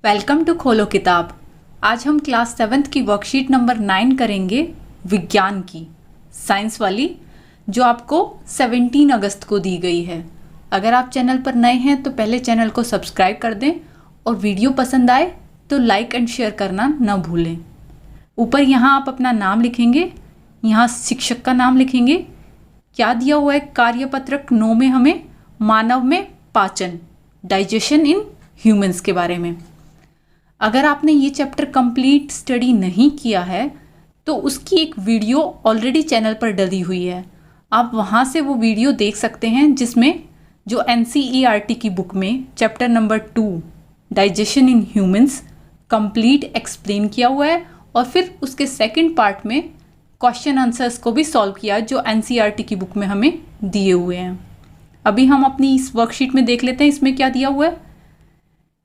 Welcome to खोलो किताब। आज हम क्लास 7th की वर्कशीट नंबर 9 करेंगे, विज्ञान की, साइंस वाली, जो आपको 17 अगस्त को दी गई है। अगर आप चैनल पर नए हैं तो पहले चैनल को सब्सक्राइब कर दें और वीडियो पसंद आए तो लाइक एंड शेयर करना न भूलें। ऊपर यहाँ आप अपना नाम लिखेंगे, यहाँ शिक्षक का नाम लिखेंगे। क्या दिया हुआ है कार्यपत्रक 9 में हमें? मानव में पाचन, डाइजेशन इन ह्यूमंस के बारे में। अगर आपने ये चैप्टर कंप्लीट स्टडी नहीं किया है तो उसकी एक वीडियो ऑलरेडी चैनल पर डली हुई है, आप वहाँ से वो वीडियो देख सकते हैं, जिसमें जो NCERT की बुक में chapter number 2 digestion in humans complete explain किया हुआ है और फिर उसके सेकंड पार्ट में क्वेश्चन आंसर्स को भी सॉल्व किया जो NCERT की बुक में हमें दिए हुए हैं। अभी हम अपनी इस वर्कशीट में देख लेते हैं इसमें क्या दिया हुआ है।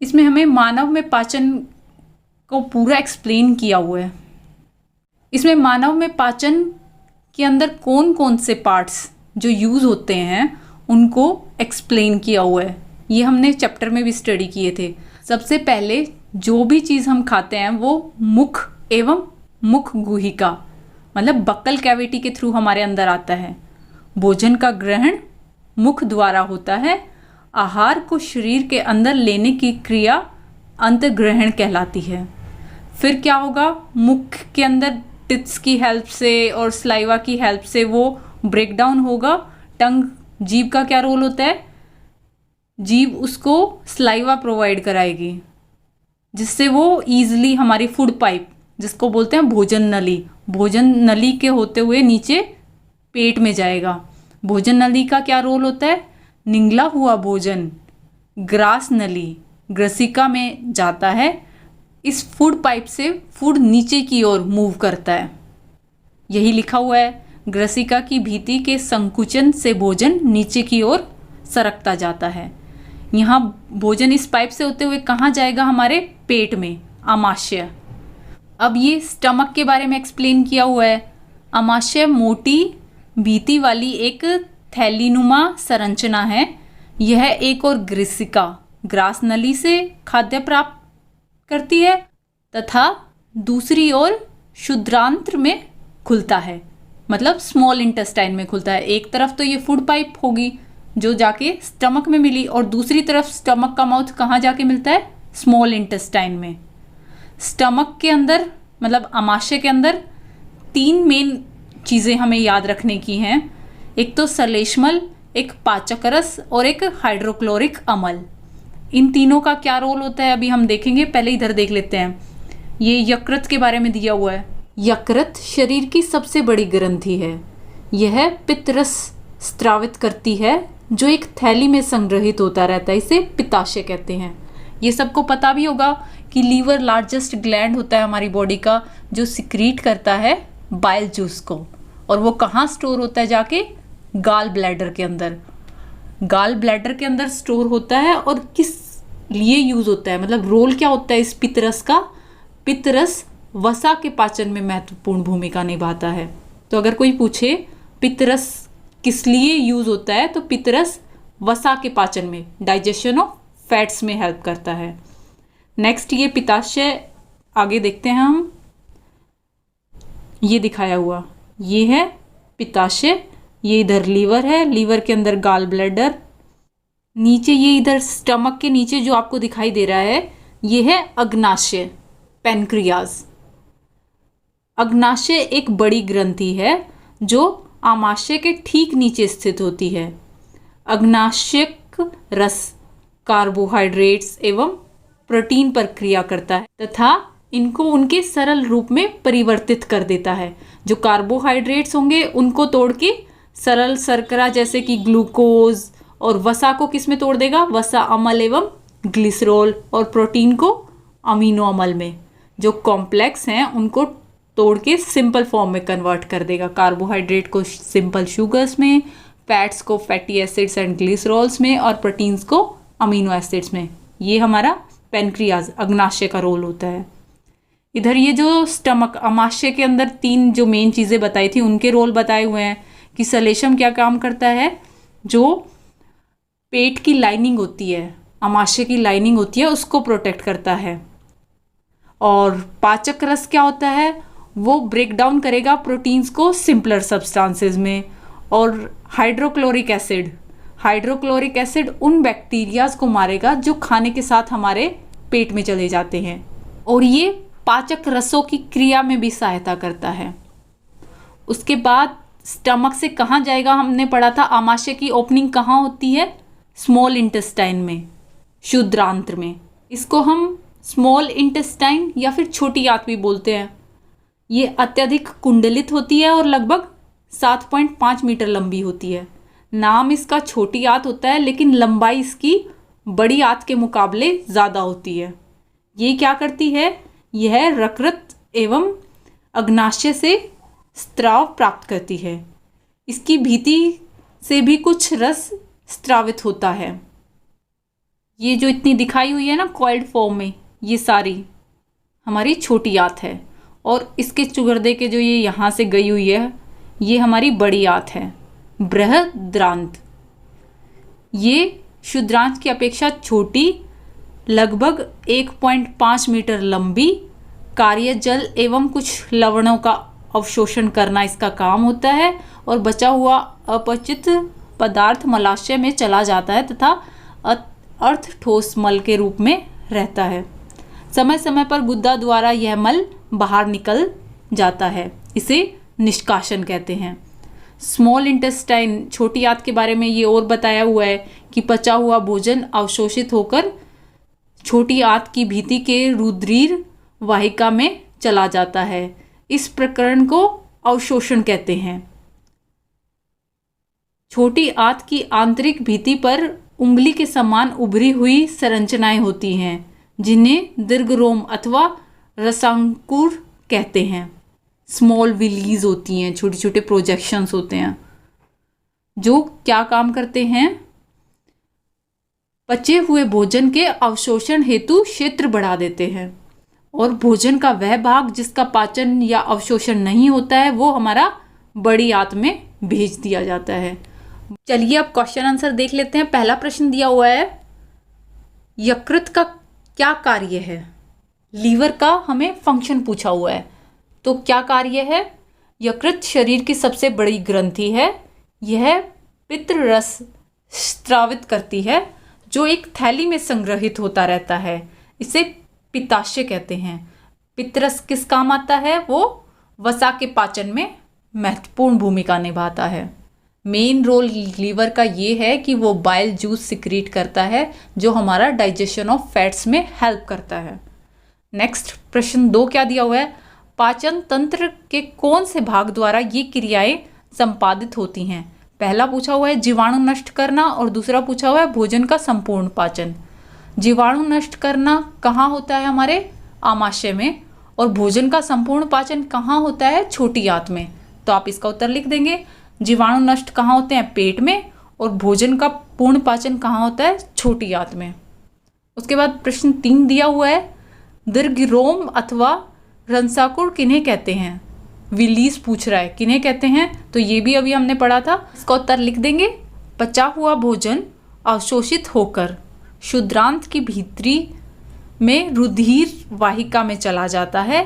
इसमें हमें मानव में पाचन को पूरा एक्सप्लेन किया हुआ है। इसमें मानव में पाचन के अंदर कौन कौन से पार्ट्स जो यूज़ होते हैं उनको एक्सप्लेन किया हुआ है। ये हमने चैप्टर में भी स्टडी किए थे। सबसे पहले जो भी चीज़ हम खाते हैं वो मुख एवं मुख गुहिका मतलब बक्कल कैविटी के थ्रू हमारे अंदर आता है। भोजन का ग्रहण मुख द्वारा होता है। आहार को शरीर के अंदर लेने की क्रिया अंतर्ग्रहण कहलाती है। फिर क्या होगा, मुख के अंदर टिप्स की हेल्प से और स्लाइवा की हेल्प से वो ब्रेक डाउन होगा। टंग, जीभ का क्या रोल होता है? जीभ उसको स्लाइवा प्रोवाइड कराएगी जिससे वो ईजिली हमारी फूड पाइप, जिसको बोलते हैं भोजन नली, भोजन नली के होते हुए नीचे पेट में जाएगा। भोजन नली का क्या रोल होता है? निगला हुआ भोजन ग्रास नली, ग्रसिका में जाता है। इस फूड पाइप से फूड नीचे की ओर मूव करता है। यही लिखा हुआ है, ग्रसिका की भित्ति के संकुचन से भोजन नीचे की ओर सरकता जाता है। यहाँ भोजन इस पाइप से होते हुए कहाँ जाएगा? हमारे पेट में, आमाशय। अब ये स्टमक के बारे में एक्सप्लेन किया हुआ है। आमाशय मोटी भित्ति वाली एक थैलीनुमा संरचना है। यह एक और ग्रसिका, ग्रास नली से खाद्य प्राप्त करती है तथा दूसरी ओर क्षुद्रांत्र में खुलता है, मतलब स्मॉल इंटेस्टाइन में खुलता है। एक तरफ तो ये फूड पाइप होगी जो जाके स्टमक में मिली और दूसरी तरफ स्टमक का माउथ कहाँ जाके मिलता है? स्मॉल इंटेस्टाइन में। स्टमक के अंदर मतलब आमाशय के अंदर 3 मेन चीज़ें हमें याद रखने की हैं। एक तो सलेश्मल, एक पाचक रस और एक हाइड्रोक्लोरिक अम्ल। इन तीनों का क्या रोल होता है अभी हम देखेंगे। पहले इधर देख लेते हैं, ये यकृत के बारे में दिया हुआ है। यकृत शरीर की सबसे बड़ी ग्रंथि है। यह पित्त रस स्रावित करती है जो एक थैली में संग्रहित होता रहता है। इसे पित्ताशय कहते हैं। ये सबको पता भी होगा कि लीवर लार्जेस्ट ग्लैंड होता है हमारी बॉडी का, जो सिक्रीट करता है बाइल जूस को। और वो कहाँ स्टोर होता है? जाके गाल ब्लैडर के अंदर। गाल ब्लैडर के अंदर स्टोर होता है। और किस लिए यूज़ होता है, मतलब रोल क्या होता है इस पित्तरस का? पित्तरस वसा के पाचन में महत्वपूर्ण भूमिका निभाता है। तो अगर कोई पूछे पित्तरस किस लिए यूज़ होता है तो पित्तरस वसा के पाचन में, डाइजेशन ऑफ फैट्स में हेल्प करता है। नेक्स्ट ये पित्ताशय आगे देखते हैं हम। ये दिखाया हुआ ये है पित्ताशय। ये इधर लीवर है, लीवर के अंदर गाल ब्लैडर, नीचे ये इधर स्टमक के नीचे जो आपको दिखाई दे रहा है ये है अग्नाशय, पैनक्रियाज। अग्नाशय एक बड़ी ग्रंथि है जो आमाशय के ठीक नीचे स्थित होती है। अग्नाशयक रस कार्बोहाइड्रेट्स एवं प्रोटीन पर क्रिया करता है तथा इनको उनके सरल रूप में परिवर्तित कर देता है। जो कार्बोहाइड्रेट्स होंगे उनको तोड़ के सरल शर्करा जैसे कि ग्लूकोज, और वसा को किस में तोड़ देगा? वसा अम्ल एवं ग्लिसरॉल। और प्रोटीन को अमीनो अम्ल में। जो कॉम्प्लेक्स हैं उनको तोड़ के सिंपल फॉर्म में कन्वर्ट कर देगा। कार्बोहाइड्रेट को सिंपल शुगर्स में, फैट्स को फैटी एसिड्स एंड ग्लिसरॉल्स में, और प्रोटीन्स को अमीनो एसिड्स में। ये हमारा पैनक्रियाज, अग्नाशय का रोल होता है। इधर ये जो स्टमक, आमाशय के अंदर 3 जो मेन चीज़ें बताई थी उनके रोल बताए हुए हैं कि सलेशम क्या काम करता है? जो पेट की लाइनिंग होती है आमाशय की लाइनिंग होती है उसको प्रोटेक्ट करता है। और पाचक रस क्या होता है, वो ब्रेक डाउन करेगा प्रोटीन्स को सिंपलर सब्सटेंसेस में। और हाइड्रोक्लोरिक एसिड उन बैक्टीरियाज को मारेगा जो खाने के साथ हमारे पेट में चले जाते हैं, और ये पाचक रसों की क्रिया में भी सहायता करता है। उसके बाद स्टमक से कहाँ जाएगा, हमने पढ़ा था आमाशय की ओपनिंग कहाँ होती है, स्मॉल इंटेस्टाइन में, क्षुद्रांत्र में। इसको हम स्मॉल इंटेस्टाइन या फिर छोटी आंत भी बोलते हैं। ये अत्यधिक कुंडलित होती है और लगभग 7.5 मीटर लंबी होती है। नाम इसका छोटी आंत होता है, लेकिन लंबाई इसकी बड़ी आंत के मुकाबले ज़्यादा होती है। ये क्या करती है, यह यकृत एवं अग्नाशय से स्राव प्राप्त करती है। इसकी भीति से भी कुछ रस स्रावित होता है। ये जो इतनी दिखाई हुई है ना कॉइल्ड फॉर्म में, ये सारी हमारी छोटी आंत है। और इसके चुगर्दे के जो ये यहाँ से गई हुई है, ये हमारी बड़ी आंत है, बृहद्रांत। ये क्षुद्रांत की अपेक्षा छोटी, लगभग 1.5 मीटर लंबी, कार्य जल एवं कुछ लवणों का अवशोषण करना इसका काम होता है, और बचा हुआ अपचित पदार्थ मलाशय में चला जाता है तथा अर्ध ठोस मल के रूप में रहता है। समय समय पर गुदा द्वारा यह मल बाहर निकल जाता है, इसे निष्कासन कहते हैं। स्मॉल इंटेस्टाइन, छोटी आंत के बारे में ये और बताया हुआ है कि पचा हुआ भोजन अवशोषित होकर छोटी आंत की भीति के रुधिर वाहिका में चला जाता है। इस प्रकरण को अवशोषण कहते हैं। छोटी आंत की आंतरिक भीति पर उंगली के समान उभरी हुई संरचनाएं होती हैं, जिन्हें दीर्घरोम अथवा रसांकुर कहते हैं। स्मॉल विलीज होती हैं, छोटे छोटे प्रोजेक्शंस होते हैं, जो क्या काम करते हैं, पचे हुए भोजन के अवशोषण हेतु क्षेत्र बढ़ा देते हैं। और भोजन का वह भाग जिसका पाचन या अवशोषण नहीं होता है, वो हमारा बड़ी आंत में भेज दिया जाता है। चलिए अब क्वेश्चन आंसर देख लेते हैं। पहला प्रश्न दिया हुआ है, यकृत का क्या कार्य है। लीवर का हमें फंक्शन पूछा हुआ है, तो क्या कार्य है। यकृत शरीर की सबसे बड़ी ग्रंथि है। यह पित्त रस स्रावित करती है, जो एक थैली में संग्रहित होता रहता है। इसे पित्ताशय कहते हैं। पित्तरस किस काम आता है, वो वसा के पाचन में महत्वपूर्ण भूमिका निभाता है। मेन रोल लीवर का ये है कि वो बाइल जूस सिक्रीट करता है, जो हमारा डाइजेशन ऑफ फैट्स में हेल्प करता है। नेक्स्ट प्रश्न 2 क्या दिया हुआ है, पाचन तंत्र के कौन से भाग द्वारा ये क्रियाएं संपादित होती हैं। पहला पूछा हुआ है जीवाणु नष्ट करना, और दूसरा पूछा हुआ है भोजन का संपूर्ण पाचन। जीवाणु नष्ट करना कहाँ होता है, हमारे आमाशय में, और भोजन का संपूर्ण पाचन कहाँ होता है, छोटी आंत में। तो आप इसका उत्तर लिख देंगे। जीवाणु नष्ट कहाँ होते हैं, पेट में, और भोजन का पूर्ण पाचन कहाँ होता है, छोटी आंत में। उसके बाद प्रश्न 3 दिया हुआ है, दीर्घरोम अथवा रंसाकुर किन्हें कहते हैं। विलीस पूछ रहा है, किन्हें कहते हैं, तो ये भी अभी हमने पढ़ा था। इसका उत्तर लिख देंगे। पचा हुआ भोजन अवशोषित होकर क्षुद्रांत की भीतरी में रुधिर वाहिका में चला जाता है।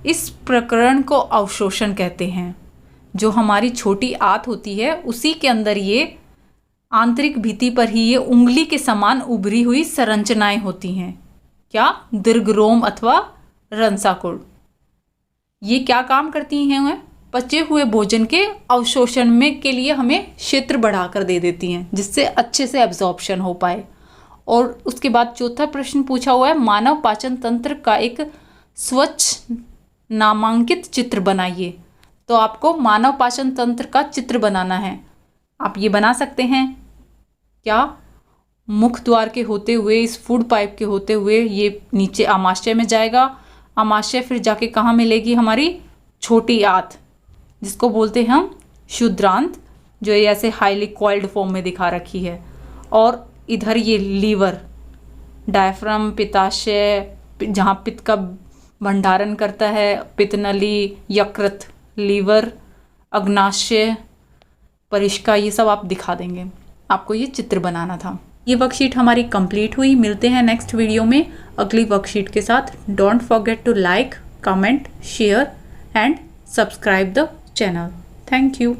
इस प्रकरण को अवशोषण कहते हैं। जो हमारी छोटी आंत होती है, उसी के अंदर ये आंतरिक भीति पर ही ये उंगली के समान उभरी हुई संरचनाएं होती हैं। क्या, दीर्घरोम अथवा रंसाकुर। ये क्या काम करती हैं, पचे हुए भोजन के अवशोषण में के लिए हमें क्षेत्र बढ़ाकर दे देती हैं, जिससे अच्छे से एब्जॉर्प्शन हो पाए। और उसके बाद चौथा प्रश्न पूछा हुआ है, मानव पाचन तंत्र का एक स्वच्छ नामांकित चित्र बनाइए। तो आपको मानव पाचन तंत्र का चित्र बनाना है। आप ये बना सकते हैं। क्या, मुख द्वार के होते हुए, इस फूड पाइप के होते हुए ये नीचे आमाशय में जाएगा। आमाशय फिर जाके कहाँ मिलेगी, हमारी छोटी आंत, जिसको बोलते हैं हम क्षुद्रांत, जो ये ऐसे हाईली कॉइल्ड फॉर्म में दिखा रखी है। और इधर ये लीवर, डायफ्राम, पित्ताशय, जहाँ पित्त का भंडारण करता है, पित्तनली, यकृत, लीवर, अग्नाशय, परिष्का, ये सब आप दिखा देंगे। आपको ये चित्र बनाना था। ये वर्कशीट हमारी कंप्लीट हुई। मिलते हैं नेक्स्ट वीडियो में अगली वर्कशीट के साथ। Don't forget to like, comment, share and subscribe the channel. Thank you.